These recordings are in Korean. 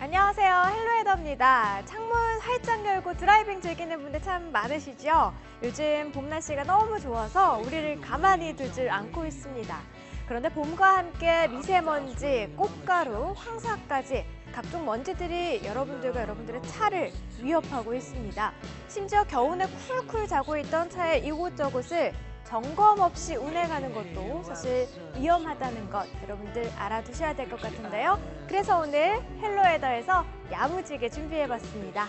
안녕하세요. 헬로헤더입니다. 창문 활짝 열고 드라이빙 즐기는 분들 참 많으시죠? 요즘 봄 날씨가 너무 좋아서 우리를 가만히 두질 않고 있습니다. 그런데 봄과 함께 미세먼지, 꽃가루, 황사까지 각종 먼지들이 여러분들의 차를 위협하고 있습니다. 심지어 겨우내 쿨쿨 자고 있던 차의 이곳저곳을 점검 없이 운행하는 것도 사실 위험하다는 것 여러분들 알아두셔야 될 것 같은데요. 그래서 오늘 헬로헤더에서 야무지게 준비해봤습니다.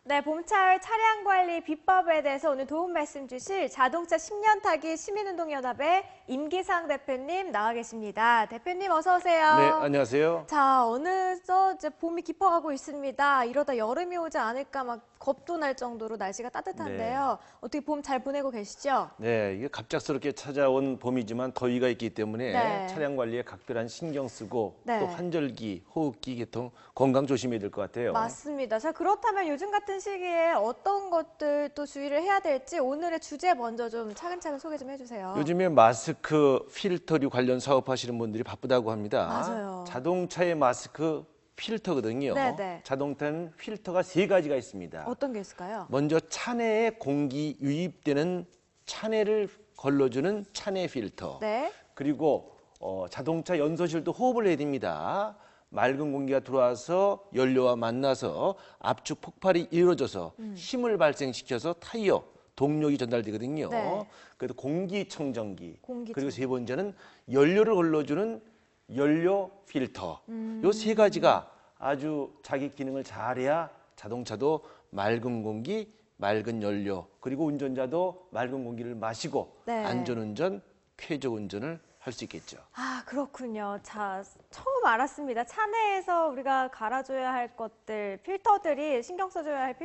네, 봄철 차량 관리 비법에 대해서 오늘 도움 말씀 주실 자동차 10년 타기 시민운동연합의 임기상 대표님 나와 계십니다. 대표님 어서 오세요. 네, 안녕하세요. 자, 어느덧 이제 봄이 깊어가고 있습니다. 이러다 여름이 오지 않을까 막 겁도 날 정도로 날씨가 따뜻한데요. 네. 어떻게 봄 잘 보내고 계시죠? 네, 이게 갑작스럽게 찾아온 봄이지만 더위가 있기 때문에 네. 차량 관리에 각별한 신경 쓰고 네. 또 환절기, 호흡기 계통 건강 조심해야 될 것 같아요. 맞습니다. 자, 그렇다면 요즘 같은 시기에 어떤 것들 또 주의를 해야 될지 오늘의 주제 먼저 좀 차근차근 소개 좀 해주세요. 요즘에 마스크, 필터류 관련 사업하시는 분들이 바쁘다고 합니다. 맞아요. 자동차의 마스크 필터거든요. 네네. 자동차는 필터가 3가지가 있습니다. 어떤 게 있을까요? 먼저 차내에 공기 유입되는 차내를 걸러주는 차내 필터. 네. 그리고 자동차 연소실도 호흡을 해야 됩니다. 맑은 공기가 들어와서 연료와 만나서 압축 폭발이 이루어져서 힘을 발생시켜서 타이어, 동력이 전달되거든요. 네. 그래서 공기청정기. 공기청정기. 그리고 세 번째는 연료를 걸러주는 연료 필터. 요 3가지가 아주 자기 기능을 잘해야 자동차도 맑은 공기, 맑은 연료, 그리고 운전자도 맑은 공기를 마시고 네. 안전운전, 쾌적운전을 할 수 있겠죠. 아, 그렇군요. 자, 처음 알았습니다. 차내에서 우리가 갈아줘야 할 것들, 필터들이, 신경 써줘야 할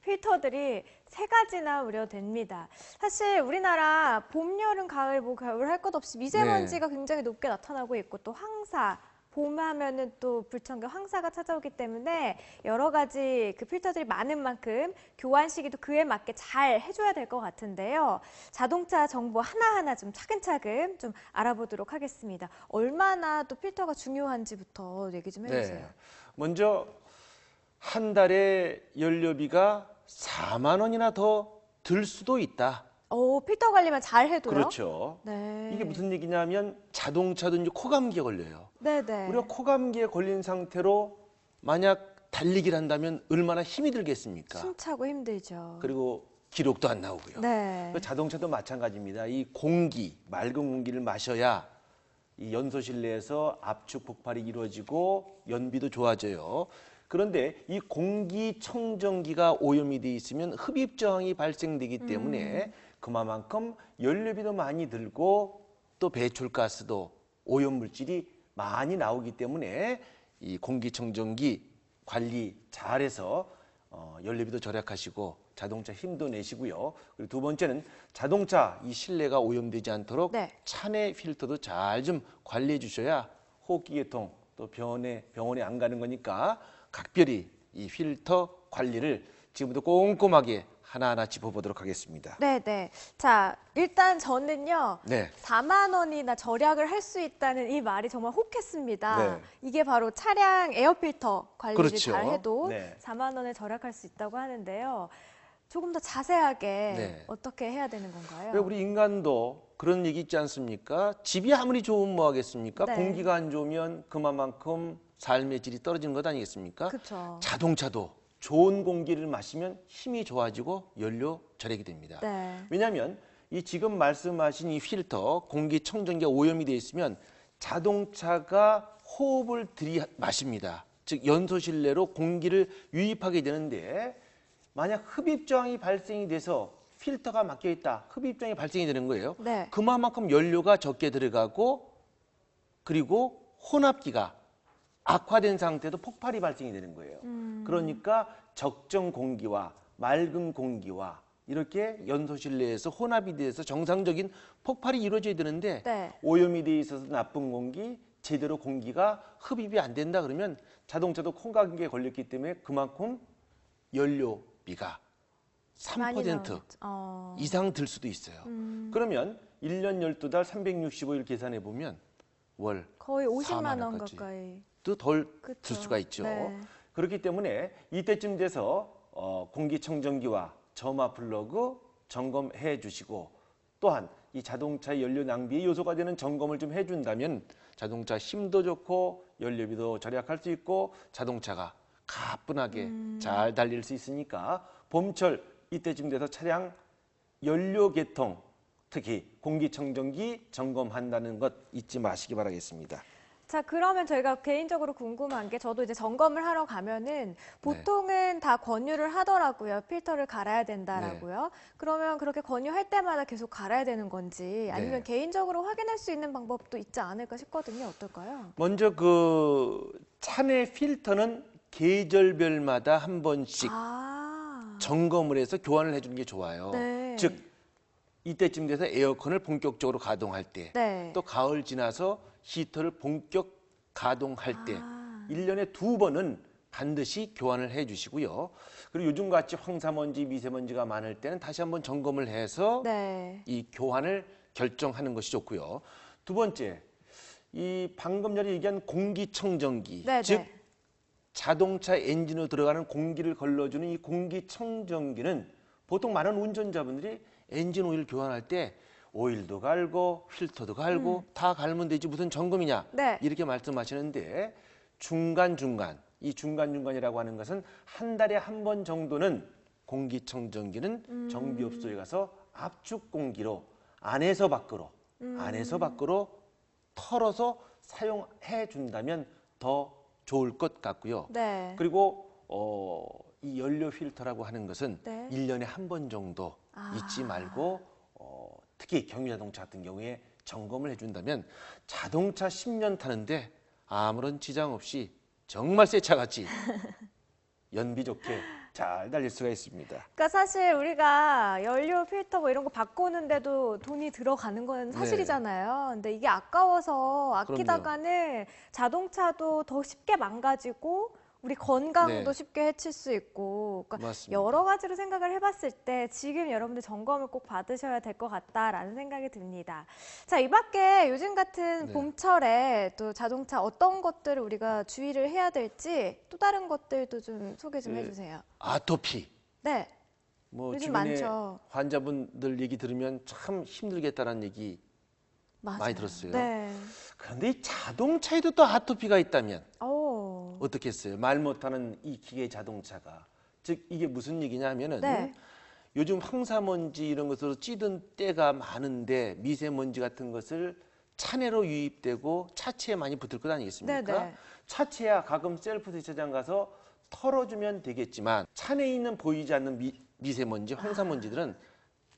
필터들이 3가지나 우려됩니다. 사실 우리나라 봄, 여름, 가을, 뭐 겨울 할 것 없이 미세먼지가 굉장히 높게 나타나고 있고 또 황사, 봄 하면은 또 불청겨 황사가 찾아오기 때문에 여러 가지 그 필터들이 많은 만큼 교환 시기도 그에 맞게 잘 해줘야 될 것 같은데요. 자동차 정보 하나하나 좀 차근차근 좀 알아보도록 하겠습니다. 얼마나 또 필터가 중요한지부터 얘기 좀 해주세요. 네. 먼저 한 달에 연료비가 4만 원이나 더 들 수도 있다. 필터 관리만 잘 해도요? 그렇죠. 네. 이게 무슨 얘기냐면 자동차도 이제 코감기에 걸려요. 네네. 우리가 코감기에 걸린 상태로 만약 달리기를 한다면 얼마나 힘이 들겠습니까? 숨차고 힘들죠. 그리고 기록도 안 나오고요. 네. 그 자동차도 마찬가지입니다. 이 공기, 맑은 공기를 마셔야 이 연소 실내에서 압축 폭발이 이루어지고 연비도 좋아져요. 그런데 이 공기청정기가 오염이 돼 있으면 흡입 저항이 발생되기 때문에 그만큼 연료비도 많이 들고 또 배출가스도 오염물질이 많이 나오기 때문에 이 공기청정기 관리 잘해서 연료비도 절약하시고 자동차 힘도 내시고요. 그리고 두 번째는 자동차 이 실내가 오염되지 않도록 네. 차내 필터도 잘 좀 관리해 주셔야 호흡기 계통 또 병원에 안 가는 거니까 각별히 이 필터 관리를 지금부터 꼼꼼하게 하나하나 짚어보도록 하겠습니다. 네네. 자, 일단 저는요. 네. 4만 원이나 절약을 할 수 있다는 이 말이 정말 혹했습니다. 네. 이게 바로 차량 에어필터 관리를 그렇죠. 잘 해도 네. 4만 원을 절약할 수 있다고 하는데요. 조금 더 자세하게 네. 어떻게 해야 되는 건가요? 왜 우리 인간도 그런 얘기 있지 않습니까? 집이 아무리 좋으면 뭐 하겠습니까? 네. 공기가 안 좋으면 그만큼 삶의 질이 떨어지는 것 아니겠습니까? 그렇죠. 자동차도 좋은 공기를 마시면 힘이 좋아지고 연료 절약이 됩니다. 네. 왜냐하면 이 지금 말씀하신 이 필터 공기청정기가 오염이 되어 있으면 자동차가 호흡을 들이마십니다. 즉 연소 실내로 공기를 유입하게 되는데 만약 흡입 저항이 발생이 돼서 필터가 막혀 있다. 흡입 저항이 발생이 되는 거예요. 네. 그만큼 연료가 적게 들어가고 그리고 혼합기가 악화된 상태도 폭발이 발생이 되는 거예요. 그러니까 적정 공기와 맑은 공기와 이렇게 연소 실내에서 혼합이 돼서 정상적인 폭발이 이루어져야 되는데 네. 오염이 돼 있어서 나쁜 공기, 제대로 공기가 흡입이 안 된다 그러면 자동차도 콩감기에 걸렸기 때문에 그만큼 연료비가 많이 3% 나오겠죠. 이상 들 수도 있어요. 그러면 1년 12달 365일 계산해 보면 월 거의 50만 4만 원 원까지 가까이. 연비도 덜 그쵸. 들 수가 있죠. 네. 그렇기 때문에 이때쯤 돼서 공기청정기와 점화 플러그 점검해 주시고 또한 이 자동차의 연료 낭비의 요소가 되는 점검을 좀 해준다면 자동차 힘도 좋고 연료비도 절약할 수 있고 자동차가 가뿐하게 잘 달릴 수 있으니까 봄철 이때쯤 돼서 차량 연료 개통 특히 공기청정기 점검한다는 것 잊지 마시기 바라겠습니다. 자, 그러면 저희가 개인적으로 궁금한 게 저도 이제 점검을 하러 가면은 보통은 다 권유를 하더라고요. 필터를 갈아야 된다라고요. 그러면 그렇게 권유할 때마다 계속 갈아야 되는 건지 아니면 네. 개인적으로 확인할 수 있는 방법도 있지 않을까 싶거든요. 어떨까요? 먼저 그 차내 필터는 계절별마다 한 번씩 점검을 해서 교환을 해주는 게 좋아요. 네. 즉 이때쯤 돼서 에어컨을 본격적으로 가동할 때, 네. 또 가을 지나서 히터를 본격 가동할 때 아. 1년에 2번은 반드시 교환을 해 주시고요. 그리고 요즘같이 황사먼지, 미세먼지가 많을 때는 다시 한번 점검을 해서 네. 이 교환을 결정하는 것이 좋고요. 두 번째, 이 방금 전에 얘기한 공기청정기, 네, 즉 네. 자동차 엔진으로 들어가는 공기를 걸러주는 이 공기청정기는 보통 많은 운전자분들이 엔진 오일 교환할 때 오일도 갈고 필터도 갈고 다 갈면 되지 무슨 점검이냐 네. 이렇게 말씀하시는데 중간중간 이 중간중간이라고 하는 것은 한 달에 한 번 정도는 공기청정기는 정비업소에 가서 압축 공기로 안에서 밖으로 털어서 사용해 준다면 더 좋을 것 같고요. 네. 그리고 이 연료 필터라고 하는 것은 네. 1년에 한 번 정도 잊지 말고 특히 경유자동차 같은 경우에 점검을 해준다면 자동차 10년 타는데 아무런 지장 없이 정말 새 차같이 연비 좋게 잘 달릴 수가 있습니다. 그러니까 사실 우리가 연료 필터 뭐 이런 거 바꾸는데도 돈이 들어가는 건 사실이잖아요. 근데 이게 아까워서 아끼다가는 자동차도 더 쉽게 망가지고 우리 건강도 네. 쉽게 해칠 수 있고 그러니까 맞습니다. 여러 가지로 생각을 해봤을 때 지금 여러분들 점검을 꼭 받으셔야 될 것 같다라는 생각이 듭니다. 자, 이 밖에 요즘 같은 네. 봄철에 또 자동차 어떤 것들을 우리가 주의를 해야 될지 또 다른 것들도 좀 소개 좀 해주세요. 아토피. 네. 뭐 요즘 주변에 많죠. 환자분들 얘기 들으면 참 힘들겠다는 얘기 맞아요. 많이 들었어요. 네. 그런데 이 자동차에도 또 아토피가 있다면 오. 어떻겠어요? 말 못하는 이 기계 자동차가. 즉 이게 무슨 얘기냐 하면은 네. 요즘 황사먼지 이런 것으로 찌든 때가 많은데 미세먼지 같은 것을 차내로 유입되고 차체에 많이 붙을 것 아니겠습니까? 네네. 차체야 가끔 셀프 세차장 가서 털어주면 되겠지만 차내에 있는 보이지 않는 미세먼지, 황사먼지들은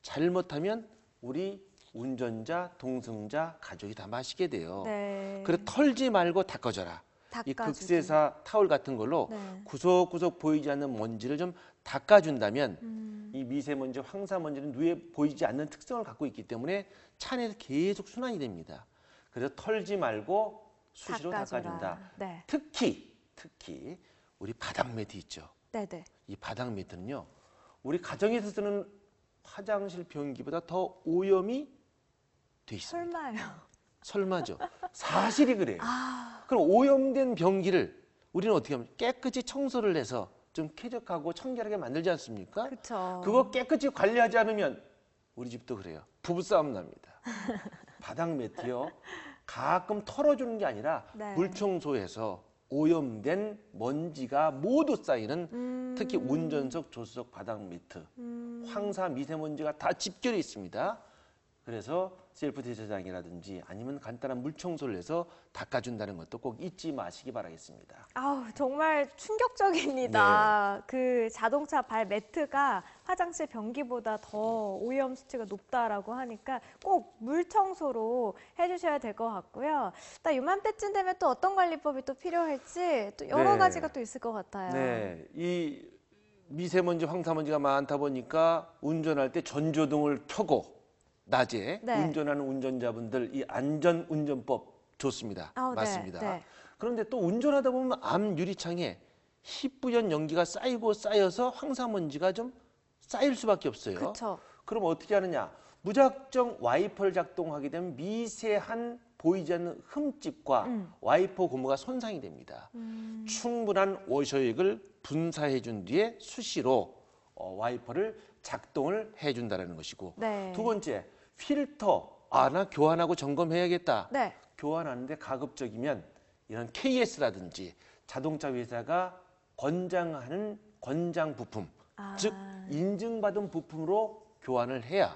잘못하면 우리 운전자, 동승자, 가족이 다 마시게 돼요. 네. 그래 털지 말고 닦아줘라. 이 닦아주기. 극세사 타올 같은 걸로 네. 구석구석 보이지 않는 먼지를 좀 닦아준다면 이 미세먼지, 황사먼지는 눈에 보이지 않는 특성을 갖고 있기 때문에 차 안에서 계속 순환이 됩니다. 그래서 털지 말고 수시로 닦아줘라. 닦아준다. 네. 특히 우리 바닥 매트 있죠. 네네. 이 바닥 매트는요. 우리 가정에서 쓰는 화장실 변기보다 더 오염이 돼 있습니다. 설마요. 설마죠. 사실이 그래요. 아. 그럼 오염된 변기를 우리는 어떻게 하면 깨끗이 청소를 해서 좀 쾌적하고 청결하게 만들지 않습니까? 그렇죠. 그거 깨끗이 관리하지 않으면 우리 집도 그래요. 부부싸움 납니다. 바닥 매트요. 가끔 털어주는 게 아니라 네. 물청소해서 오염된 먼지가 모두 쌓이는 특히 운전석, 조수석 바닥 매트, 황사, 미세먼지가 다 집결해 있습니다. 그래서 셀프 세차장이라든지 아니면 간단한 물청소를 해서 닦아준다는 것도 꼭 잊지 마시기 바라겠습니다. 아우, 정말 충격적입니다. 그 자동차 발 매트가 화장실 변기보다 더 오염 수치가 높다라고 하니까 꼭 물 청소로 해주셔야 될 것 같고요. 딱 이맘때쯤 되면 또 어떤 관리법이 또 필요할지 또 여러 네. 가지가 또 있을 것 같아요. 네, 이 미세먼지, 황사먼지가 많다 보니까 운전할 때 전조등을 켜고 낮에 네. 운전하는 운전자분들 이 안전 운전법 좋습니다. 아우, 네, 맞습니다. 네. 그런데 또 운전하다 보면 앞 유리창에 희뿌연 연기가 쌓여서 황사먼지가 좀 쌓일 수밖에 없어요. 그렇죠. 그럼 어떻게 하느냐? 무작정 와이퍼를 작동하게 되면 미세한 보이지 않는 흠집과 와이퍼 고무가 손상이 됩니다. 충분한 워셔액을 분사해 준 뒤에 수시로 와이퍼를 작동을 해준다는 것이고 네. 두 번째, 필터. 나 교환하고 점검해야겠다. 네. 교환하는데 가급적이면 이런 KS라든지 자동차 회사가 권장하는 권장 부품, 즉 인증받은 부품으로 교환을 해야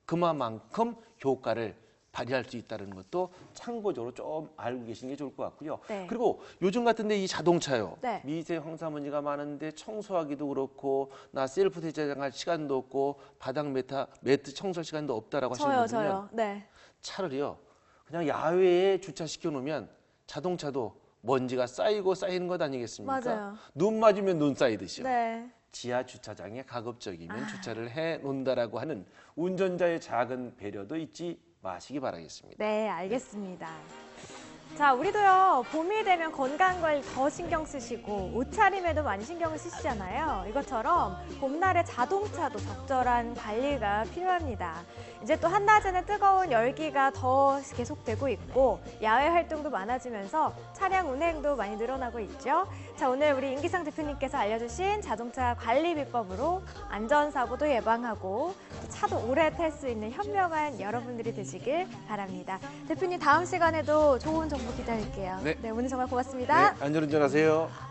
그만큼 효과를 발휘할 수 있다는 것도 참고적으로 좀 알고 계시는 게 좋을 것 같고요. 네. 그리고 요즘 같은데 이 자동차요. 네. 미세 황사먼지가 많은데 청소하기도 그렇고 나 셀프 세차장할 시간도 없고 바닥 매트 청소할 시간도 없다라고 하시는 분들은 저요. 네. 차라리요. 그냥 야외에 주차시켜 놓으면 자동차도 먼지가 쌓이고 쌓이는 것 아니겠습니까? 맞아요. 눈 맞으면 눈 쌓이듯이요. 네. 지하 주차장에 가급적이면 주차를 해 놓는다라고 하는 운전자의 작은 배려도 잊지 마시기 바라겠습니다. 네, 알겠습니다. 자, 우리도요, 봄이 되면 건강 관리 더 신경 쓰시고 옷차림에도 많이 신경을 쓰시잖아요. 이것처럼 봄날에 자동차도 적절한 관리가 필요합니다. 이제 또 한낮에는 뜨거운 열기가 더 계속되고 있고 야외 활동도 많아지면서 차량 운행도 많이 늘어나고 있죠. 자, 오늘 우리 임기상 대표님께서 알려주신 자동차 관리 비법으로 안전사고도 예방하고 차도 오래 탈 수 있는 현명한 여러분들이 되시길 바랍니다. 대표님 다음 시간에도 좋은 정보 기다릴게요. 네. 오늘 정말 고맙습니다. 네, 안전운전하세요.